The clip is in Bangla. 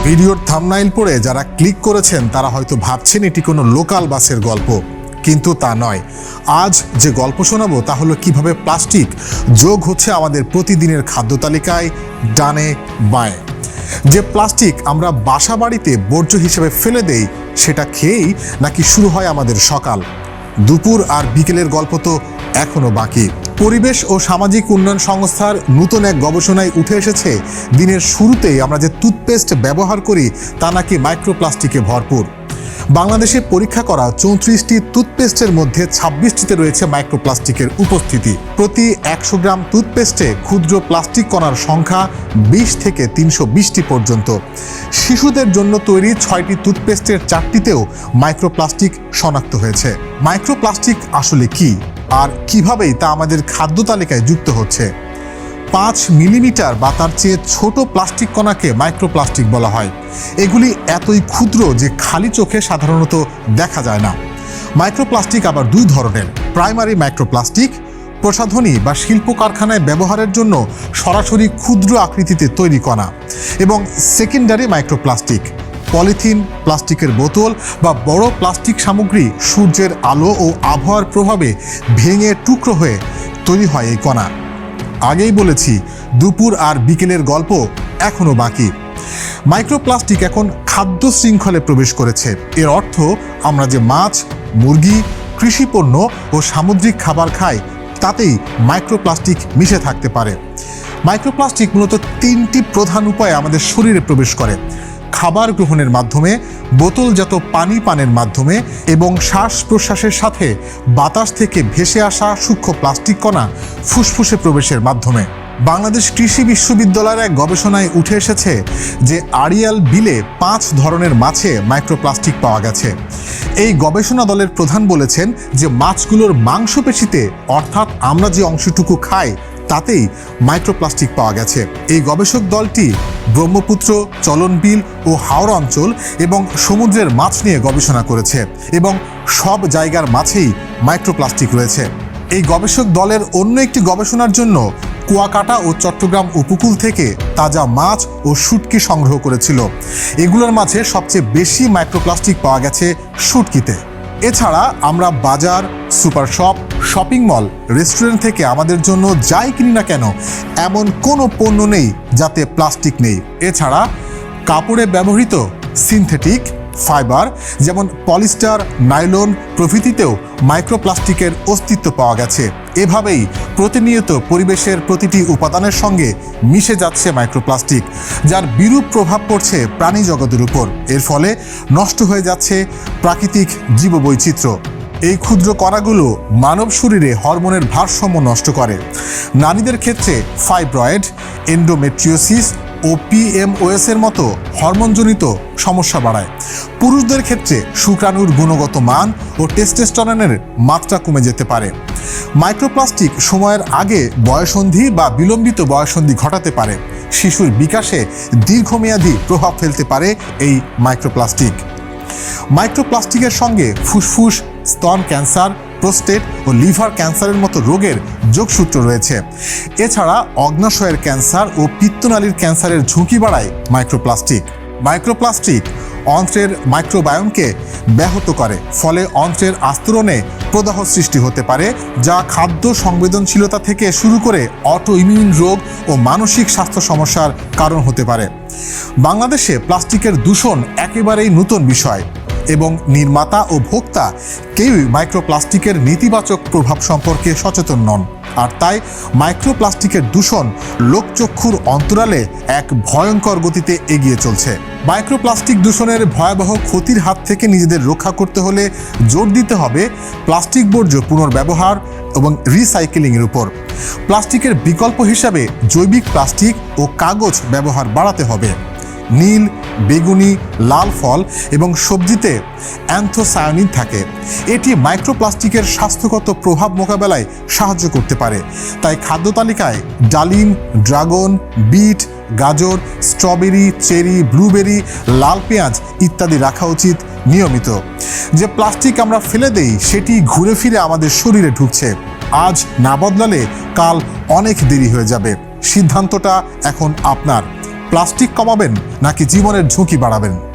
ভিডিওর থাম্বনেইল পড়ে যারা ক্লিক করেছেন তারা হয়তো ভাবছেন এটি কোনো লোকাল বাসের গল্প, কিন্তু তা নয়। আজ যে গল্প শোনাবো তা হলো কিভাবে প্লাস্টিক যোগ হচ্ছে আমাদের প্রতিদিনের খাদ্য তালিকায় ডানে বাঁয়ে। যে প্লাস্টিক আমরা বাসা বাড়িতে বর্জ্য হিসেবে ফেলে দেই সেটা খেয়েই নাকি শুরু হয় আমাদের সকাল, দুপুর আর বিকেলের গল্প তো এখনো বাকি। পরিবেশ ও সামাজিক উন্নয়ন সংস্থার নতুন এক গবেষণায় উঠে এসেছে দিনের শুরুতেই আমরা যে টুথপেস্ট ব্যবহার করি তা নাকি মাইক্রোপ্লাস্টিকে ভরপুর। বাংলাদেশে পরীক্ষা করা 34টি টুথপেস্টের মধ্যে 26টিতে রয়েছে মাইক্রোপ্লাস্টিকের উপস্থিতি। প্রতি 100 গ্রাম টুথপেস্টে ক্ষুদ্র প্লাস্টিক কণার সংখ্যা 20 থেকে 320টি পর্যন্ত। শিশুদের জন্য তৈরি 6টি টুথপেস্টের 4টিতেও মাইক্রোপ্লাস্টিক শনাক্ত হয়েছে। মাইক্রোপ্লাস্টিক আসলে কি আর কিভাবেই তা আমাদের খাদ্য তালিকায় যুক্ত হচ্ছে? 5 মিলিমিটার বা তার চেয়ে ছোট প্লাস্টিক কণাকে মাইক্রোপ্লাস্টিক বলা হয়। এগুলি এতই ক্ষুদ্র যে খালি চোখে সাধারণত দেখা যায় না। মাইক্রোপ্লাস্টিক আবার দুই ধরনের: প্রাইমারি মাইক্রোপ্লাস্টিক, প্রসাধনী বা শিল্প কারখানায় ব্যবহারের জন্য সরাসরি ক্ষুদ্র আকৃতিতে তৈরি কণা, এবং সেকেন্ডারি মাইক্রোপ্লাস্টিক, পলিথিন, প্লাস্টিকের বোতল বা বড় প্লাস্টিক সামগ্রী সূর্যের আলো ও আবহাওয়ার প্রভাবে ভেঙে টুকরো হয়ে তৈরি হয় এই কণা। আগেই বলেছি, দুপুর আর বিকেলের গল্প এখনো বাকি। মাইক্রোপ্লাস্টিক এখন খাদ্য শৃঙ্খলে প্রবেশ করেছে। এর অর্থ আমরা যে মাছ, মুরগি, কৃষিপণ্য ও সামুদ্রিক খাবার খাই তাতেই মাইক্রোপ্লাস্টিক মিশে থাকতে পারে। মাইক্রোপ্লাস্টিক মূলত 3টি প্রধান উপায়ে আমাদের শরীরে প্রবেশ করে: খাবার গ্রহণের মাধ্যমে, বোতলজাত পানি পানের মাধ্যমে এবং শ্বাস প্রশ্বাসের সাথে বাতাস থেকে ভেসে আসা সূক্ষ্ম প্লাস্টিক কণা ফুসফুসে প্রবেশের মাধ্যমে। বাংলাদেশ কৃষি বিশ্ববিদ্যালয়ের এক গবেষণায় উঠে এসেছে যে আড়িয়াল বিলে 5 ধরনের মাছে মাইক্রোপ্লাস্টিক পাওয়া গেছে। এই গবেষণা দলের প্রধান বলেছেন যে মাছগুলোর মাংসপেশিতে, অর্থাৎ আমরা যে অংশটুকু খাই তাতেই মাইক্রোপ্লাস্টিক পাওয়া গেছে। এই গবেষক দলটি ব্রহ্মপুত্র, চলনবিল ও হাওড়া অঞ্চল এবং সমুদ্রের মাছ নিয়ে গবেষণা করেছে, এবং সব জায়গার মাছেই মাইক্রোপ্লাস্টিক রয়েছে। এই গবেষক দলের অন্য একটি গবেষণার জন্য কুয়াকাটা ও চট্টগ্রাম উপকূল থেকে তাজা মাছ ও শুটকি সংগ্রহ করেছিল। এগুলোর মাঝে সবচেয়ে বেশি মাইক্রোপ্লাস্টিক পাওয়া গেছে শুটকিতে। এছাড়া আমরা বাজার, super shop, shopping mall, restaurant থেকে আমাদের জন্য যাই কিনি না কেন এমন কোনো পণ্য নেই যাতে প্লাস্টিক নেই। এছাড়া কাপড়ে ব্যবহৃত সিনথেটিক ফাইবার যেমন পলিস্টার, নাইলন প্রভৃতিতেও মাইক্রোপ্লাস্টিকের অস্তিত্ব পাওয়া গেছে। এভাবেই প্রতিনিয়ত পরিবেশের প্রতিটি উপাদানের সঙ্গে মিশে যাচ্ছে মাইক্রোপ্লাস্টিক, যার বিরূপ প্রভাব পড়ছে প্রাণী জগতের উপর। এর ফলে নষ্ট হয়ে যাচ্ছে প্রাকৃতিক জীববৈচিত্র্য। এই ক্ষুদ্র কণাগুলো মানব শরীরে হরমোনের ভারসাম্য নষ্ট করে। নারীদের ক্ষেত্রে ফাইব্রয়েড, এন্ডোমেট্রিওসিস ও PMOS এর মতো হরমোনজনিত সমস্যা বাড়ায়। পুরুষদের ক্ষেত্রে শুক্রাণুর গুণগত মান ও টেস্টোস্টেরনের মাত্রা কমে যেতে পারে। মাইক্রোপ্লাস্টিক সময়ের আগে বয়ঃসন্ধি বা বিলম্বিত বয়ঃসন্ধি ঘটাতে পারে। শিশুর বিকাশে দীর্ঘমেয়াদী প্রভাব ফেলতে পারে এই মাইক্রোপ্লাস্টিক। মাইক্রোপ্লাস্টিকের সঙ্গে ফুসফুস, স্তন ক্যান্সার, প্রোস্টেট ও লিভার ক্যান্সারের মতো রোগের যোগসূত্র রয়েছে। এছাড়া অগ্নাশয়ের ক্যান্সার ও পিত্তনালীর ক্যান্সারের ঝুঁকি বাড়ায় মাইক্রোপ্লাস্টিক। মাইক্রোপ্লাস্টিক অন্ত্রের মাইক্রোবায়োমকে ব্যাহত করে, ফলে অন্ত্রের আস্তরণে প্রদাহ সৃষ্টি হতে পারে, যা খাদ্য সংবেদনশীলতা থেকে শুরু করে অটো ইমিউন রোগ ও মানসিক স্বাস্থ্য সমস্যার কারণ হতে পারে। বাংলাদেশে প্লাস্টিকের দূষণ একেবারেই নতুন বিষয়, এবং নির্মাতা ও ভোক্তা কেউই মাইক্রোপ্লাস্টিকের নেতিবাচক প্রভাব সম্পর্কে সচেতন নন। আর তাই মাইক্রোপ্লাস্টিকের দূষণ লোকচক্ষুর অন্তরালে এক ভয়ঙ্কর গতিতে এগিয়ে চলছে। মাইক্রোপ্লাস্টিক দূষণের ভয়াবহ ক্ষতির হাত থেকে নিজেদের রক্ষা করতে হলে জোর দিতে হবে প্লাস্টিক বর্জ্য পুনর্ব্যবহার এবং রিসাইকেলিংয়ের উপর। প্লাস্টিকের বিকল্প হিসাবে জৈবিক প্লাস্টিক ও কাগজ ব্যবহার বাড়াতে হবে। নীল, বেগুনি, লাল ফল এবং সবজিতে অ্যান্থোসায়ানিন থাকে। এটি মাইক্রোপ্লাস্টিকের স্বাস্থ্যগত প্রভাব মোকাবেলায় সাহায্য করতে পারে। তাই খাদ্য তালিকায় ডালিম, ড্রাগন, বিট, গাজর, স্ট্রবেরি, চেরি, ব্লুবেরি, লাল পেঁয়াজ ইত্যাদি রাখা উচিত নিয়মিত। যে প্লাস্টিক আমরা ফেলে দেই সেটি ঘুরে ফিরে আমাদের শরীরে ঢুকছে। আজ না বদলালে কাল অনেক দেরি হয়ে যাবে। সিদ্ধান্তটা এখন আপনার। প্লাস্টিক কমাবেন নাকি জীবনের ঝুঁকি বাড়াবেন?